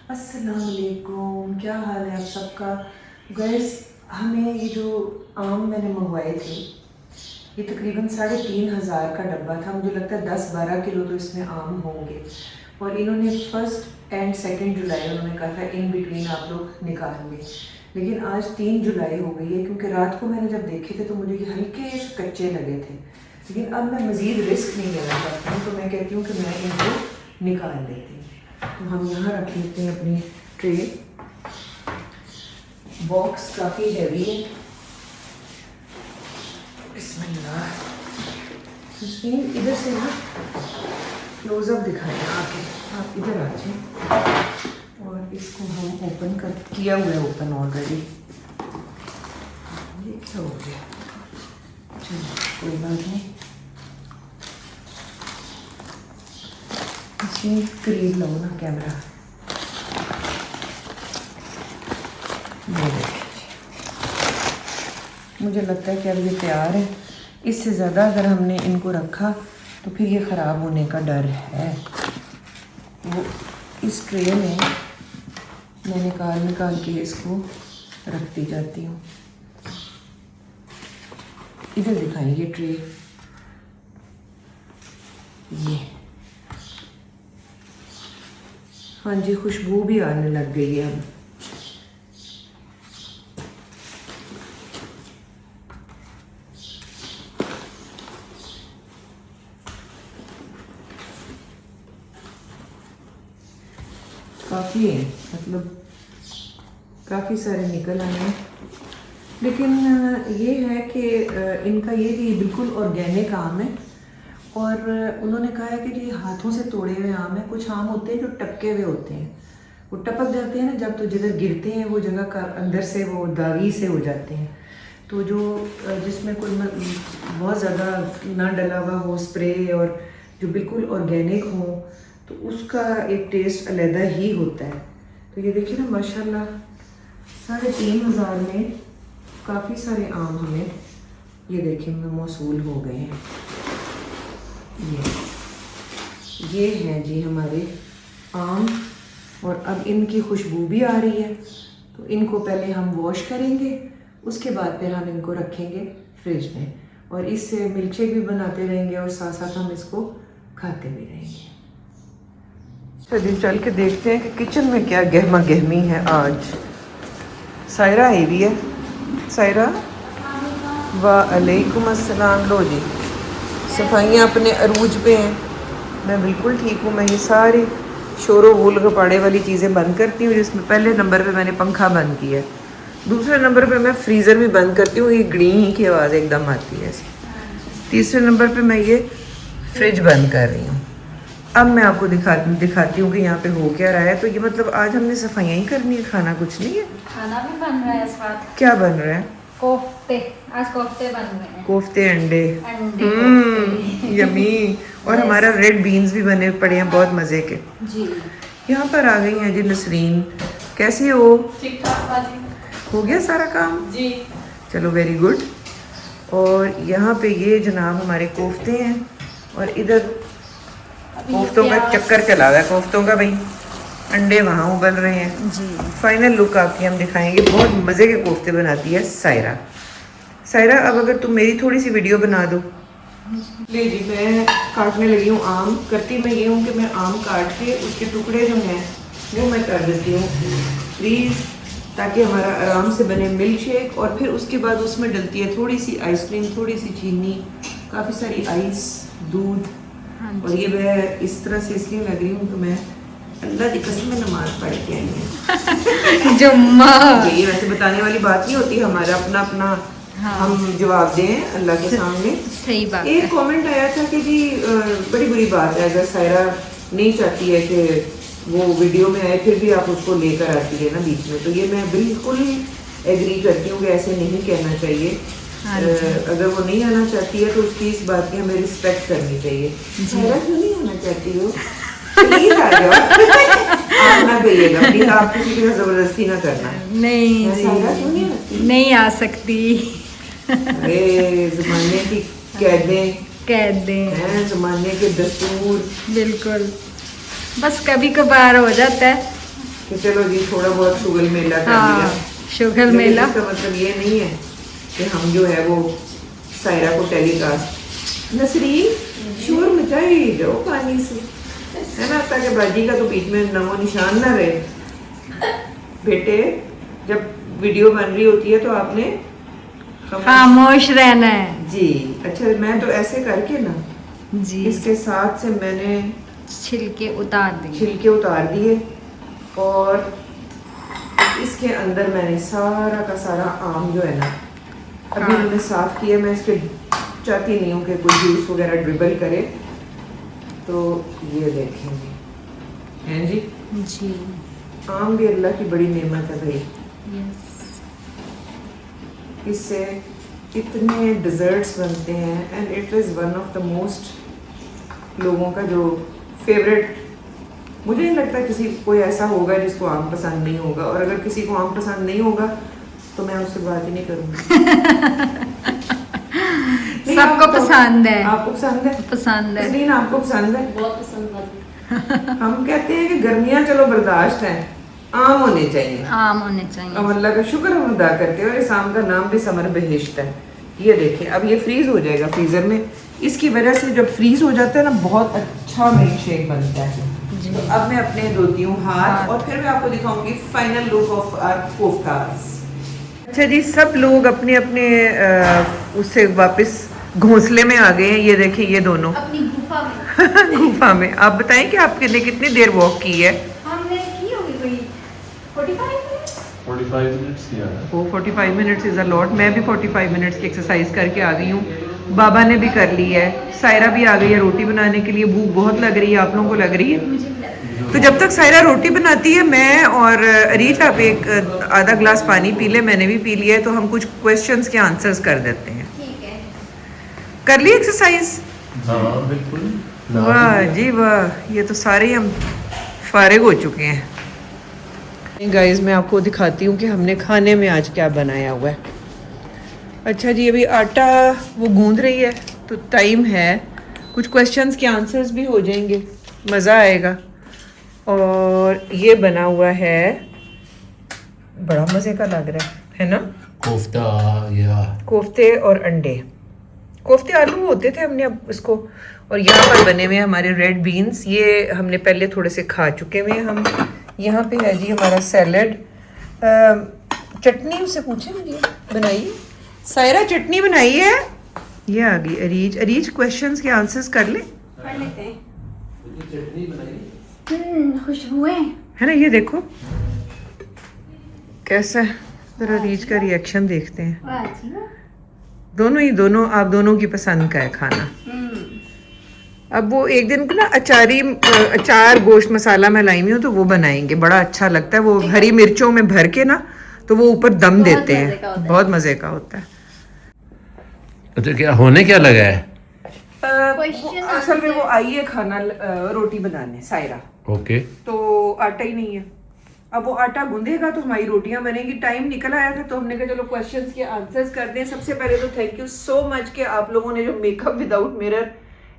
अस्सलाम वालेकुम, क्या हाल है आप सबका। गैस, हमें ये जो आम मैंने मंगवाए थे, ये तकरीबन 3,500 का डब्बा था। मुझे लगता है 10-12 किलो तो इसमें आम होंगे। और इन्होंने 1 एंड 2 जुलाई उन्होंने कहा था इन बिटवीन आप लोग निकाल लें। लेकिन आज 3 जुलाई हो गई है, क्योंकि रात को मैंने जब देखे थे तो मुझे ये हल्के से कच्चे लगे थे। लेकिन अब मैं मज़ीद रिस्क नहीं लेना चाहती हूँ, तो मैं कहती हूँ कि मैं इनको निकाल लेती हूँ। तो हम यहाँ रख लेते हैं अपनी ट्रे। बॉक्स काफ़ी हैवी है। बिस्मिल्लाह। तस्वीर इधर से ना क्लोज़अप दिखाएं आके, आप इधर आ जाए। और इसको हम ओपन कर किया हुआ है, ओपन ऑलरेडी। ये क्या हो गया? चलो कोई बात नहीं। इसमें करीब लो ना कैमरा। मुझे लगता है कि अब ये तैयार है। इससे ज़्यादा अगर हमने इनको रखा तो फिर ये ख़राब होने का डर है। वो इस ट्रे में मैं निकाल के इसको रखती जाती हूँ। इधर दिखाएं ये ट्रे, ये हाँ जी, खुशबू भी आने लग गई है अब। काफ़ी है, मतलब काफ़ी सारे निकल आए हैं। लेकिन ये है कि इनका ये बिल्कुल ऑर्गेनिक आम है। और उन्होंने कहा है कि ये हाथों से तोड़े हुए आम है। कुछ आम होते हैं जो टपके हुए होते हैं, वो टपक जाते हैं ना जब, तो जिधर गिरते हैं वो जगह का अंदर से वो दागी से हो जाते हैं। तो जो जिसमें कोई बहुत ज़्यादा ना डला हुआ हो स्प्रे, और जो बिल्कुल ऑर्गेनिक हो, तो उसका एक टेस्ट अलग ही होता है। तो ये देखिए ना, माशाल्लाह 3,500 में काफ़ी सारे आम हमें ये देखिए में मौसूल हो गए हैं। ये हैं जी हमारे आम। और अब इनकी खुशबू भी आ रही है, तो इनको पहले हम वॉश करेंगे, उसके बाद फिर हम इनको रखेंगे फ्रिज में। और इससे मिल्कशेक भी बनाते रहेंगे और साथ साथ हम इसको खाते भी रहेंगे। चलिए चल के देखते हैं कि किचन में क्या गहमा गहमी है आज। सायरा आई भी है। सायरा, वालेकुम अस्सलाम। लो जी, सफाइयाँ अपने अरूज पे हैं। मैं बिल्कुल ठीक हूँ। मैं ये सारी शोरो वूल गपाड़े वाली चीज़ें बंद करती हूँ, जिसमें पहले नंबर पे मैंने पंखा बंद किया है, दूसरे नंबर पे मैं फ्रीज़र भी बंद करती हूँ, ये गड़ी की आवाज़ एकदम आती है। तीसरे नंबर पे मैं ये फ्रिज बंद कर रही हूँ। अब मैं आपको दिखाती हूँ कि यहाँ पे हो क्या रहा है। तो ये मतलब आज हमने सफाइयाँ ही करनी है, खाना कुछ नहीं है। खाना भी बन रहा है साथ। क्या बन रहा है? कोफ्ते। आज कोफ्ते बन रहे हैं। कोफ्ते, अंडे। यमी। और yes. हमारा रेड बीन्स भी बने पड़े हैं, बहुत मज़े के जी। यहाँ पर आ गई हैं जी नसरीन। कैसी हो? ठीक ठाक बाजी। हो गया सारा काम जी। चलो वेरी गुड। और यहाँ पे ये जनाब हमारे कोफ्ते हैं, और इधर कोफ्तों का चक्कर चला हुआ है कोफ्तों का भाई। अंडे वहाँ उबल रहे हैं जी। फाइनल लुक आपकी हम दिखाएंगे। बहुत मज़े के कोफ्ते बनाती है सायरा। सायरा, अब अगर तुम मेरी थोड़ी सी वीडियो बना दो। ले जी, मैं काटने लगी हूँ आम। करती मैं ये हूँ कि मैं आम काट के उसके टुकड़े जो हैं वो मैं कर देती हूँ प्लीज़, ताकि हमारा आराम से बने मिल्क शेक। और फिर उसके बाद उसमें डलती है थोड़ी सी आइसक्रीम, थोड़ी सी चीनी, काफ़ी सारी आइस, दूध। और ये मैं इस तरह से इसलिए लग रही हूँ कि मैं अल्लाह की कसम में नमाज पढ़ के आई हूँ। जुम्मा। ये वैसे बताने वाली बात नहीं होती, हमारा अपना अपना। हाँ। हम जवाब दें अल्लाह के सामने। सही बात। एक कमेंट आया था कि जी बड़ी बुरी बात है अगर सायरा नहीं चाहती है कि वो वीडियो में आए, फिर भी आप उसको लेकर आती है ना बीच में। तो ये मैं बिल्कुल एग्री करती हूँ कि ऐसे नहीं कहना चाहिए। अगर वो नहीं आना चाहती है तो उसकी इस बात की हमें रिस्पेक्ट करनी चाहिए। सायरा क्यों नहीं आना चाहती हो? प्लीज आ जाओ। आप ना कहिएगा प्लीज, आप किसी के साथ जबरदस्ती ना करना। नहीं सायरा क्यों नहीं आती? नहीं आ सकती। अरे ज़माने की कैदें हैं, ज़माने के दस्तूर। बिल्कुल, बस कभी कभार हो जाता है। कि चलो जी थोड़ा बहुत शुगर मेला कर हाँ, लिया। शुगर लेकिन मेला। इसका मतलब ये नहीं है कि हम जो है वो सायरा को टेलीकास्ट नसरीन शोर मचाए जाओ पानी से, है ना, ताकि बाजी का तो बीच में नमो निशान ना रहे। बेटे जब वीडियो बन रही होती है तो आपने खामोश रहना है जी। अच्छा मैं तो ऐसे करके ना जी। इसके साथ से मैंने छिलके उतार देंगे। छिलके उतार दिए और इसके अंदर मैंने सारा का सारा आम जो है ना अभी हाँ। मैंने साफ किया। मैं इसके चाहती नहीं हूँ कि कोई जूस वगैरह ड्रिबल करे, तो ये देखेंगे हैं जी। जी आम भी अल्लाह की बड़ी नेमत है भाई, यस। इससे इतने डिज़र्ट्स बनते हैं and it is one of the most लोगों का जो फेवरेट। मुझे नहीं लगता किसी कोई ऐसा होगा जिसको आम पसंद नहीं होगा, और अगर किसी को आम पसंद नहीं होगा तो मैं उससे बात ही नहीं करूँगी। सबको पसंद है। आपको पसंद है? पसंद है। नसरीन आपको पसंद है? बहुत पसंद आती। हम कहते हैं कि गर्मियाँ चलो बर्दाश्त हैं, आम होने चाहिए। आम होने चाहिए। अब अल्लाह का शुक्र हम अदा करते हैं और इस आम का नाम भी समर बहिश्त है। ये देखें अब ये फ्रीज हो जाएगा फ्रीजर में, इसकी वजह से जब फ्रीज हो जाता है ना बहुत अच्छा मिल्क शेक बनता है। जी। तो अब मैं अपने धोती हूँ हाथ और फिर मैं आपको दिखाऊंगी फाइनल लुक ऑफ आवर कोफ्तास। अच्छा जी सब लोग अपने अपने उससे वापस घोंसले में आ गए हैं। ये देखें ये दोनों अपनी गुफा में गुफा में। आप बताएं कि आपने कितनी देर वॉक की है? हमने की होगी कोई 45 मिनट्स। 45 मिनट्स किया है। वो 45 मिनट्स इज़ अ लॉट। मैं भी 45 मिनट्स की एक्सरसाइज करके आ गई हूँ। बाबा ने भी कर ली है, सायरा भी आ गई है रोटी बनाने के लिए। भूख बहुत लग रही है, आप लोगों को लग रही है? मुझे भी लग रहा तो जब तक सायरा रोटी बनाती है मैं और अरीज आप एक आधा ग्लास पानी पी ले, मैंने भी पी लिया है, तो हम कुछ क्वेश्चंस के आंसर्स कर देते हैं। है। ठीक है। कर ली एक्सरसाइज? हाँ बिल्कुल। वाह जी वाह, ये तो सारे ही हम फारिग हो चुके हैं। गाइस मैं आपको दिखाती हूँ कि हमने खाने में आज क्या बनाया हुआ है। अच्छा जी अभी आटा वो गूंद रही है तो टाइम है, कुछ क्वेश्चंस के आंसर्स भी हो जाएंगे, मज़ा आएगा। और ये बना हुआ है, बड़ा मज़े का लग रहा है ना? कोफ्ता या कोफ्ते और अंडे। कोफ्ते आलू होते थे हमने, अब इसको। और यहाँ पर बने हुए हैं हमारे रेड बीन्स, ये हमने पहले थोड़े से खा चुके हुए हैं हम। यहाँ पे है जी हमारा सैलड। चटनी उससे पूछे मुझे बनाई, सायरा चटनी बनाई है? ये आ गई अरीज। अरीज क्वेश्चंस के आंसर्स कर ले, पढ़ लेते हैं। खुशबुएं है ना? ये देखो कैसा है, जरा अरीज का रिएक्शन देखते हैं। वाह जी वाह। दोनों आप दोनों की पसंद का है खाना। अब वो एक दिन को ना अचार गोश्त मसाला मैं लाई हुई हूँ तो वो बनाएंगे, बड़ा अच्छा लगता है वो, हरी मिर्चों में भर के ना तो वो ऊपर दम बहुत देते मजे का हैं, होता है। बहुत मजे का होता है। अच्छा क्या होने क्या लगा है? Question असल में वो आई है खाना रोटी बनाने सायरा, ओके तो आटा ही नहीं है। अब वो आटा गूंदेगा तो हमारी रोटियां बनेगी। टाइम निकल आया था तो हमने कहा चलो क्वेश्चंस के आंसर्स कर दें। सबसे पहले तो थैंक यू सो मच कि आप लोगों ने जो makeup without mirror,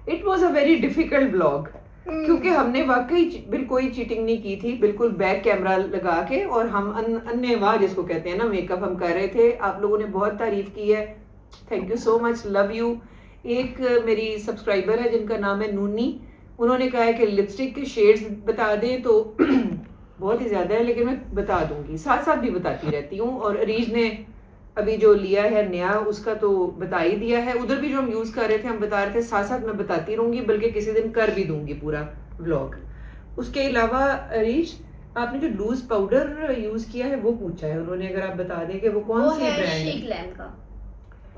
it was a very difficult vlog, क्योंकि हमने वाकई बिल्कुल कोई चीटिंग नहीं की थी, बिल्कुल बैक कैमरा लगा के और हम अन्यवाह जिसको कहते हैं ना मेकअप हम कर रहे थे। आप लोगों ने बहुत तारीफ की है, thank you so much, love you. एक मेरी सब्सक्राइबर है जिनका नाम है नूनी, उन्होंने कहा है कि लिपस्टिक के शेड्स बता दें, तो बहुत ही ज़्यादा है लेकिन मैं बता दूंगी, साथ साथ भी बताती रहती हूँ। और अरीज ने अभी जो लिया है नया उसका तो बता ही दिया है, उधर भी जो हम यूज़ कर रहे थे हम बता रहे थे, साथ साथ मैं बताती रहूँगी, बल्कि किसी दिन कर भी दूंगी पूरा व्लॉग। उसके अलावा अरीज आपने जो लूज पाउडर यूज़ किया है वो पूछा है उन्होंने, अगर आप बता दें कि वो कौन सी है ब्रांड शी ग्लैम का,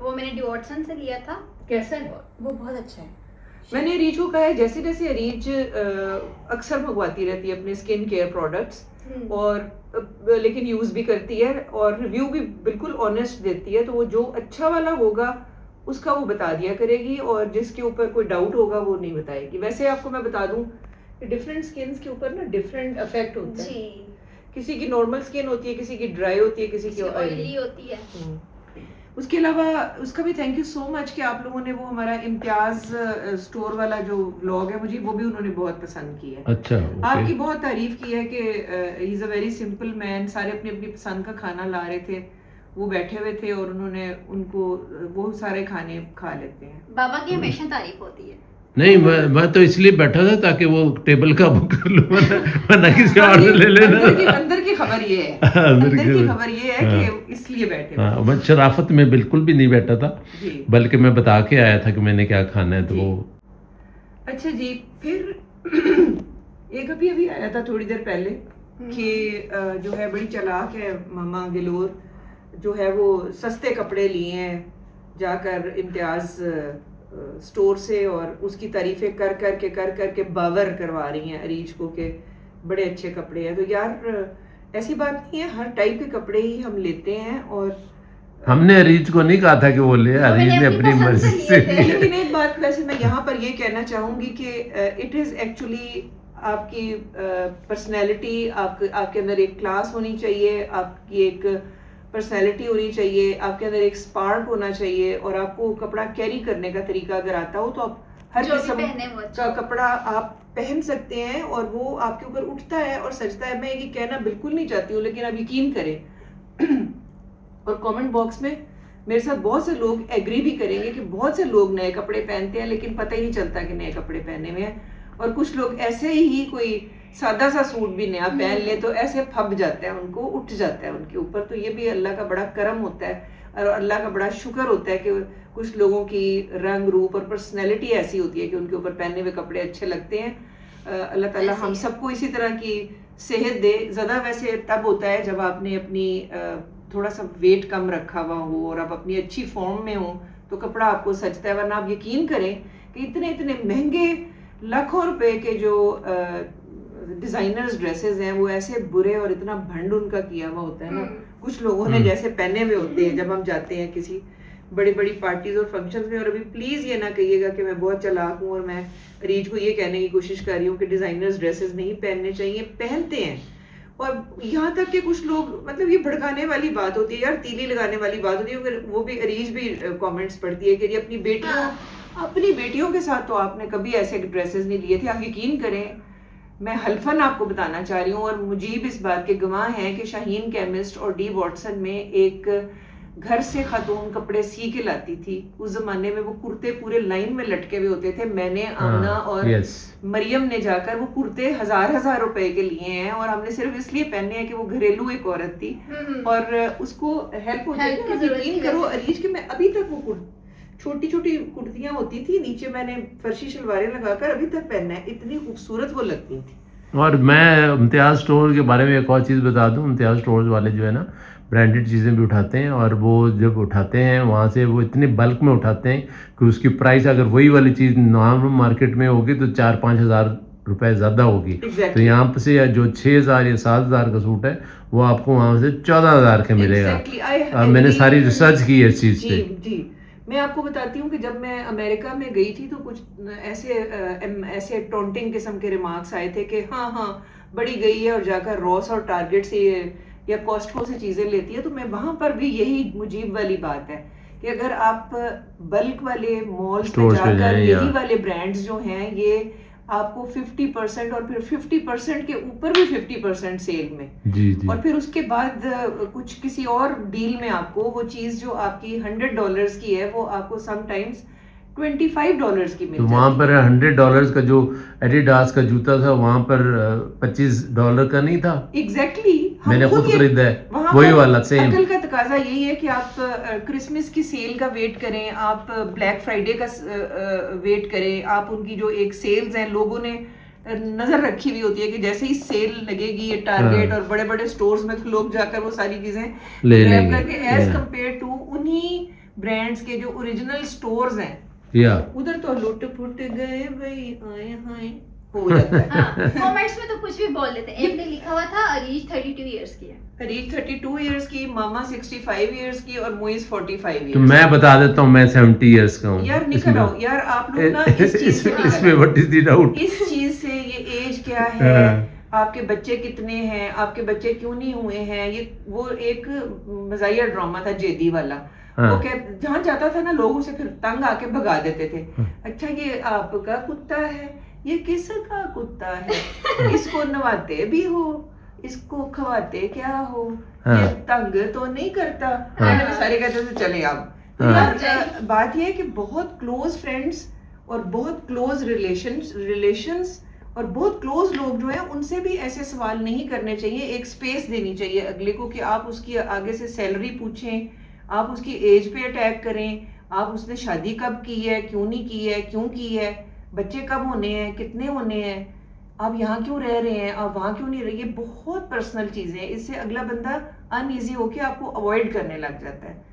वो मैंने डिओर्सन से लिया था। कैसा है? वो बहुत अच्छा है। मैंने अरीज को कहा है जैसे जैसे अरीज अक्सर मंगवाती रहती है अपने स्किन केयर प्रोडक्ट्स और लेकिन यूज़ भी करती है और रिव्यू भी बिल्कुल ऑनेस्ट देती है, तो वो जो अच्छा वाला होगा उसका वो बता दिया करेगी और जिसके ऊपर कोई डाउट होगा वो नहीं बताएगी। वैसे आपको मैं बता दूं कि डिफरेंट स्किन्स के ऊपर ना डिफरेंट इफेक्ट होता है। जी। किसी की नॉर्मल स्किन होती है, किसी की ड्राई होती है, किसी की ऑयली ऑयली। होती है। उसके अलावा उसका भी थैंक यू सो मच कि आप लोगों ने वो हमारा इम्तियाज स्टोर वाला जो व्लॉग है मुझे वो भी उन्होंने बहुत पसंद किया है। अच्छा आपकी बहुत तारीफ की है कि he is a very simple man, सारे अपनी अपनी पसंद का खाना ला रहे थे, वो बैठे हुए थे और उन्होंने उनको वो सारे खाने खा लेते हैं। बाबा की हमेशा तारीफ होती है। नहीं मैं तो इसलिए बैठा था ताकि वो टेबल का बुक कर लूं, वरना किसी और ने ले लेना। अंदर की खबर ये है, अंदर अंदर की की खबर। खबर ये है कि इसलिए बैठे हुए। हाँ, मैं शराफत में बिल्कुल भी नहीं बैठा था, जी। बल्कि मैं बता के आया था कि मैंने क्या खाना है, तो जी। वो अच्छा जी, फिर एक अभी आया था थोड़ी देर पहले कि जो है बड़ी चालाक है मामा गिलोर, जो है वो सस्ते कपड़े लिए हैं जाकर इम्तियाज स्टोर से और उसकी तारीफें कर करके बावर करवा रही हैं अरीज को कि बड़े अच्छे कपड़े हैं। तो यार ऐसी बात नहीं है, हर टाइप के कपड़े ही हम लेते हैं। और हमने अरीज को नहीं कहा था कि वो ले, अरीज ने अपनी मर्जी से लिया। लेकिन एक बात वैसे मैं यहाँ पर ये कहना चाहूंगी कि इट इज एक्चुअली आपकी पर्सनैलिटी, आपके अंदर एक क्लास होनी चाहिए, आपकी एक पर्सनैलिटी होनी चाहिए, आपके अंदर एक स्पार्क होना चाहिए, और आपको कपड़ा कैरी करने का तरीका अगर आता हो तो आप हर जो भी किस्म पहने वो अच्छा। का कपड़ा आप पहन सकते हैं और वो आपके ऊपर उठता है और सजता है। मैं ये कहना बिल्कुल नहीं चाहती हूँ, लेकिन आप यकीन करें और कमेंट बॉक्स में मेरे साथ बहुत से लोग एग्री भी करेंगे कि बहुत से लोग नए कपड़े पहनते हैं लेकिन पता ही नहीं चलता कि नए कपड़े पहने हुए हैं, और कुछ लोग ऐसे ही कोई सादा सा सूट भी नया पहन ले तो ऐसे फब जाता है, उनको उठ जाता है उनके ऊपर। तो ये भी अल्लाह का बड़ा करम होता है और अल्लाह का बड़ा शुक्र होता है कि कुछ लोगों की रंग रूप और पर्सनैलिटी ऐसी होती है कि उनके ऊपर पहने हुए कपड़े अच्छे लगते हैं। अल्लाह ताला हम सबको इसी तरह की सेहत दे। ज़्यादा वैसे तब होता है जब आपने अपनी थोड़ा सा वेट कम रखा हुआ हो और आप अपनी अच्छी फॉर्म में हो तो कपड़ा आपको सजता है, वरना आप यकीन करें कि इतने इतने महंगे लाखों रुपए के जो डिजाइनर्स ड्रेसेस हैं वो ऐसे बुरे और इतना भंड उनका किया हुआ होता है ना, कुछ लोगों ने जैसे पहने हुए होते हैं जब हम जाते हैं किसी बड़ी बड़ी पार्टीज और फंक्शंस में। और अभी प्लीज ये ना कहिएगा कि मैं बहुत चालाक हूँ और मैं रीज को ये कहने की कोशिश कर रही हूँ कि डिजाइनर्स ड्रेसेस नहीं पहनने चाहिए, पहनते हैं। और यहाँ तक कि कुछ लोग, मतलब ये भड़काने वाली बात होती है यार, तीली लगाने वाली बात होती है। फिर वो भी अरीज भी कमेंट्स पढ़ती है कि ये अपनी बेटियों के साथ तो आपने कभी ऐसे ड्रेसेस नहीं लिए थे। आप यकीन करें, मैं हल्फन आपको बताना चाह रही हूँ और मुजीब इस बात के गवाह हैं कि शाहीन केमिस्ट और डी वॉटसन में एक घर से खातून कपड़े सी के लाती थी। उस जमाने में वो कुर्ते पूरे लाइन में लटके हुए होते थे। मैंने, आमना और मरियम ने जाकर वो कुर्ते हजार रुपए के लिए हैं और हमने सिर्फ इसलिए पहने हैं कि वो घरेलू एक औरत थी और उसको हेल्प होती है। यकीन करो अरीज के, मैं अभी तक वो छोटी छोटी कुर्तियां होती थी, नीचे मैंने फर्शी शलवारें लगाकर अभी तक पहनना है, इतनी खूबसूरत वो लगती थी। और मैं इम्तियाज़ स्टोर के बारे में एक और चीज़ बता दूं, इम्तियाज़ स्टोर वाले जो है ना ब्रांडेड चीज़ें भी उठाते हैं, और वो जब उठाते हैं वहाँ से वो इतने बल्क में उठाते हैं कि उसकी प्राइस अगर वही वाली चीज़ नॉर्मल मार्केट में होगी तो 4-5 हज़ार रुपए ज़्यादा होगी। तो यहाँ पे से जो 6,000 या 7,000 का सूट है वो आपको वहाँ से 14,000 का मिलेगा। मैंने सारी रिसर्च की है इस चीज़ पे। जी, मैं आपको बताती हूँ कि जब मैं अमेरिका में गई थी तो कुछ ऐसे टॉन्टिंग किस्म के रिमार्क्स आए थे कि हाँ बड़ी गई है और जाकर रॉस और टारगेट से या कॉस्टको से चीज़ें लेती है। तो मैं वहाँ पर भी यही मुजीब वाली बात है कि अगर आप बल्क वाले मॉल्स में जाकर यही वाले ब्रांड्स जो हैं ये आपको 50% और फिर 50% के ऊपर भी 50% सेल में जी। और फिर उसके बाद कुछ किसी और डील में आपको वो चीज जो आपकी $100 की है वो आपको समटाइम्स $25 की मिल तो वहाँ पर $100 का जो एडिडास का जूता था वहाँ पर $25 का नहीं था। एग्जैक्टली मैंने खुद खरीदा है वही वाला सेम। अकल का तकाजा यही है कि आप क्रिसमस की सेल का वेट करें, आप ब्लैक फ्राइडे का वेट करें, आप उनकी जो एक सेल्स हैं लोगों ने नजर रखी हुई होती है कि जैसे ही सेल लगेगी ये टारगेट और बड़े बड़े स्टोर्स में तो लोग जाकर वो सारी चीजें ले लेंगे एज कम्पेयर टू उन्हीं ब्रांड्स के जो ओरिजिनल स्टोर्स हैं उधर तो लुट फुट गए भाई, आए हाय हो जाता है। कमेंट्स में तो कुछ भी बोल देते हैं। एक ने लिखा हुआ था अरीज 32 इयर्स की है, अरीज 32 इयर्स की, मामा 65 इयर्स की और मोइज 45 इयर्स। तो मैं बता देता हूँ मैं 70 इयर्स का हूँ। यार निकल आओ यार, आप लोग ना इस चीज से इसमें व्हाट इज द डाउट, इस चीज से ये एज क्या है आपके बच्चे कितने हैं, आपके बच्चे क्यों नहीं हुए हैं, ये वो एक मज़ाहिया ड्रामा था जेदी वाला। हाँ। वो जहाँ जाता था ना लोग उसे फिर तंग आके भगा देते थे। अच्छा ये आपका कुत्ता है, ये किसका कुत्ता है, इसको नवाते भी हो, इसको खवाते क्या हो, ये तंग तो नहीं करता। मैंने सारे कहते थे चले आप। यार बात ये है कि बहुत क्लोज फ्रेंड्स और बहुत क्लोज रिलेशंस और बहुत क्लोज लोग जो हैं उनसे भी ऐसे सवाल नहीं करने चाहिए। एक स्पेस देनी चाहिए अगले को कि आप उसकी आगे से सैलरी पूछें, आप उसकी एज पे अटैक करें, आप उसने शादी कब की है, क्यों नहीं की है, क्यों की है, बच्चे कब होने हैं, कितने होने हैं, आप यहाँ क्यों रह रहे हैं, आप वहाँ क्यों नहीं रहे। ये बहुत पर्सनल चीज़ें हैं, इससे अगला बंदा अनईजी होके आपको अवॉइड करने लग जाता है।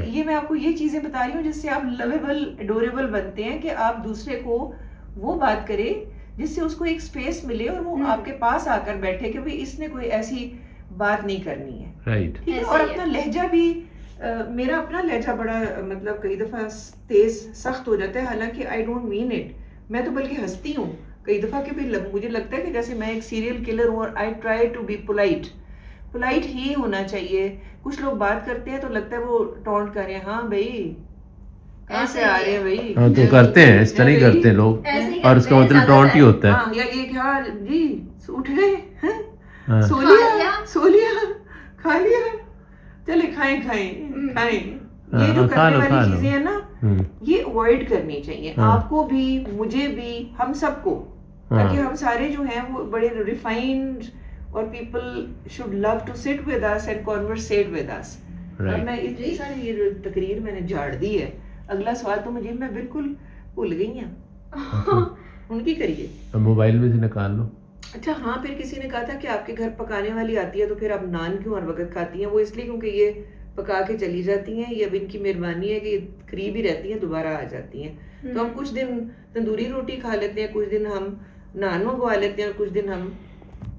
ये मैं आपको ये चीज़ें बता रही हूँ जिससे आप लवेबल एडोरेबल बनते हैं कि आप दूसरे को वो बात करें जिससे उसको एक स्पेस मिले और वो आपके पास आकर बैठे कि भाई इसने कोई ऐसी बात नहीं करनी है। राइट। ठीक है। और अपना लहजा भी मेरा अपना लहजा बड़ा मतलब कई दफ़ा तेज सख्त हो जाता है, हालांकि आई डोंट मीन इट, मैं तो बल्कि हंसती हूँ कई दफ़ा कि भाई मुझे लगता है कि जैसे मैं एक सीरियल किलर हूँ और I try to be polite ही होना चाहिए। कुछ लोग बात करते हैं तो लगता है वो टॉन्ट कर रहे हैं, हाँ भाई कहाँ से आ रहे हैं भाई। हाँ तो करते हैं, इस तरह ही करते हैं लोग और उसका मतलब टॉन्ट ही होता है। हाँ, या ये क्या जी उठ गए हैं, सो लिया खा लिया, चले खाएं ये जो करने वाली चीजें हैं ना ये अवॉइड करनी चाहिए। आपको भी, मुझे भी, हम सबको, ताकि हम सारे जो हैं वो बड़े रिफाइंड और people should love to sit with us and conversate with us. और मैं इतनी सारी ये तकरीर मैंने झाड़ दी है। अगला सवाल तो मुझे मैं बिल्कुल भूल गई हूँ। उनकी करिए। मोबाइल में से निकाल लो। अच्छा हाँ, फिर किसी ने कहा था कि आपके घर पकाने वाली आती है तो फिर आप नान क्यों हर वक्त खाती हैं? वो इसलिए क्योंकि ये पका के चली जाती हैं, ये अब इनकी मेहरबानी है कि करीब ही रहती हैं, दोबारा आ जाती हैं। तो हम कुछ दिन तंदूरी रोटी खा लेते हैं, कुछ दिन हम नान मंगवा लेते हैं और कुछ दिन हम,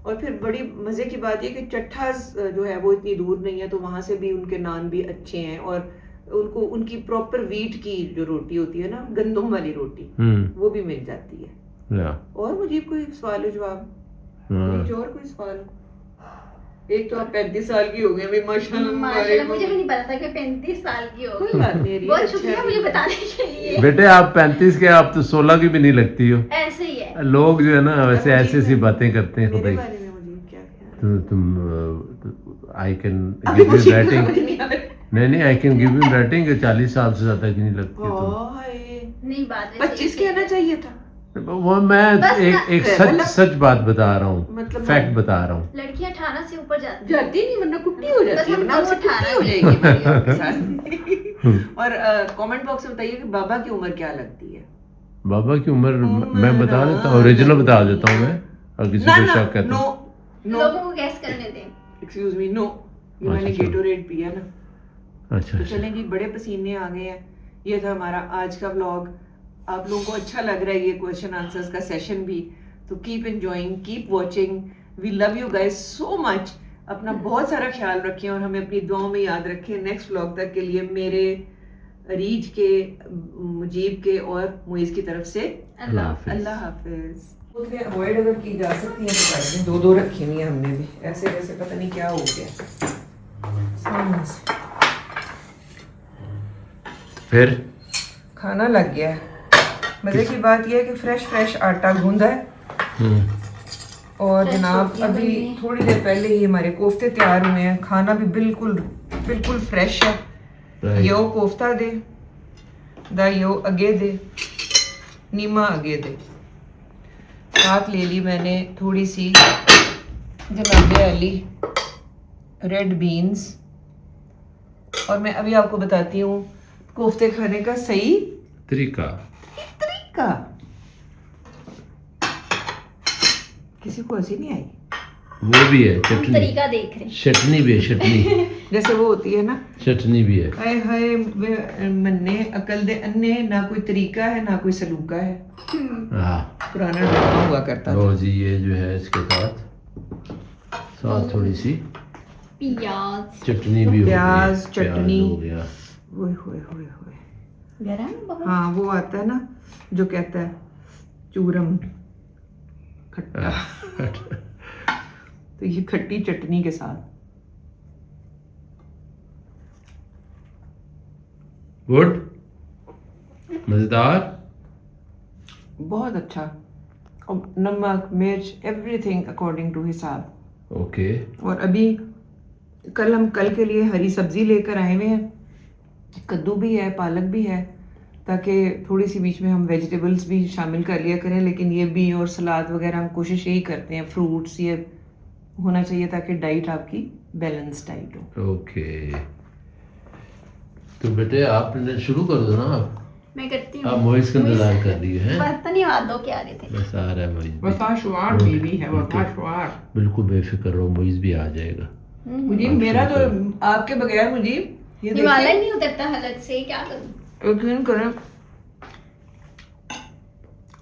और फिर बड़ी मज़े की बात ये कि चट्ठास जो है वो इतनी दूर नहीं है तो वहाँ से भी उनके नान भी अच्छे हैं और उनको उनकी प्रॉपर वीट की जो रोटी होती है ना, गंदम वाली रोटी, वो भी मिल जाती है। और मुझे कोई सवाल जवाब और कोई सवाल? एक तो आप 35 साल की हो गए भाई, माशाल्लाह। मुझे भी नहीं पता था कि 35 साल की हो। कोई बात नहीं, बहुत शुक्रिया मुझे बताने के लिए। बेटे आप 35 के, आप तो 16 की भी नहीं लगती हो। ऐसे ही है लोग जो है ना वैसे ऐसी ऐसी बातें करते हैं। मेरे बारे में मुझे क्या तुम I can give you rating, नहीं I can give you rating 40 साल से ज्यादा की नहीं लगती है तुम। नहीं, बात 25 कहना चाहिए था। वो मैं एक सच बात बता रहा हूँ, मतलब फैक्ट बता रहा हूँ। लड़कियां 18 से ऊपर जाती नहीं, वरना कुट्टी हो जाती है, वरना उससे कुट्टी हो जाएगी मेरी आपके साथ। और कमेंट बॉक्स में बताइए कि बाबा की उम्र क्या लगती है? बाबा की उम्र मैं बता देता हूँ, ओरिजिनल बता देता हूँ मैं, और किसी को शक कहता हूँ। लोगों को गैस करने दें। एक्सक्यूज मी, नो, ये मैंने गेटोरेड पिया ना। अच्छा, तो चलें जी, बड़े पसीने आ गए हैं। ये था हमारा आज का व्लॉग। आप लोगों को अच्छा लग रहा है ये क्वेश्चन आंसर्स का सेशन भी, तो keep enjoying, keep watching. We love you guys so much. अपना बहुत सारा ख्याल रखें और हमें अपनी दुआओं में याद रखें। नेक्स्ट व्लॉग तक के लिए मेरे रीज के, मुजीब के और मुइज की तरफ से अल्लाह हाफिज। अवॉइड अगर की जा सकती है तो कर दें। दो रखी हुई है हमने भी, ऐसे वैसे पता नहीं क्या हो गया। फिर खाना लग गया है। मज़े की बात यह है कि फ्रेश आटा गूंदा है और जनाब अभी थोड़ी देर पहले ही हमारे कोफ्ते तैयार हुए हैं। खाना भी बिल्कुल फ्रेश है। यो कोफ्ता दे दा, यो अगे दे, नीमा अगे दे। साथ ले ली मैंने थोड़ी सी जनाबे वाली रेड बीन्स। और मैं अभी आपको बताती हूँ कोफ्ते खाने का सही तरीका। किसी को हंसी नहीं आई? वो भी है चटनी, तरीका देख रहे हैं। चटनी भी है, चटनी जैसे वो होती है ना, चटनी भी है। हाय हाय मन्ने अकल दे अन्ने, ना कोई तरीका है ना कोई सलूका है। पुराना ड्रामा हुआ करता था। जी ये जो है इसके साथ थोड़ी सी प्याज चटनी भी, प्याज चटनी हो गया। गरम। हाँ, वो आता है ना जो कहता है चूरम खट्टा। तो ये खट्टी चटनी के साथ गुड, मजेदार। बहुत अच्छा। और नमक मिर्च एवरीथिंग अकॉर्डिंग टू हिसाब। ओके। और अभी हम कल के लिए हरी सब्जी लेकर आए हुए हैं, कद्दू भी है, पालक भी है, ताकि थोड़ी सी बीच में हम वेजिटेबल्स भी शामिल कर लिया करें। लेकिन ये भी और सलाद वगैरह हम कोशिश यही करते हैं, फ्रूट्स ये होना चाहिए ताकि डाइट आपकी बैलेंस डाइट हो। ओके, तो बेटे आप शुरू कर दो ना। आप मैं करती हूँ। आप मोइज का इंतजार कर रही हैं। बर्तन ही हाथ धो के आ रहे थे। बस आ रहा है मोइज भी। वफाशवार बीवी है, वफाशवार। बिल्कुल बेफिक्र रहो, मोइज भी आ जाएगा। मुझे मेरा तो आपके बगैर मुझे ये निवाला ही नहीं उतरता हलक से, क्या करूँ? यकीन करें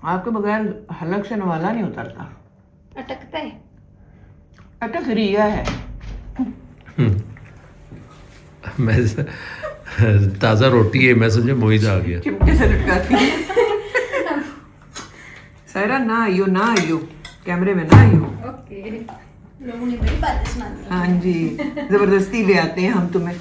आपके बगैर हलक से नवाला नहीं उतरता, अटकता है। अटक रिया है। मैं ताज़ा रोटी है, मैं समझे मोइज आ गया। चिमटे से लटकाती है। सायरा ना आइयो कैमरे में ना आइयो। ओके, लोगों ने बड़ी बातें सुनानी। हाँ जी, जबरदस्ती ले आते हैं हम तुम्हें।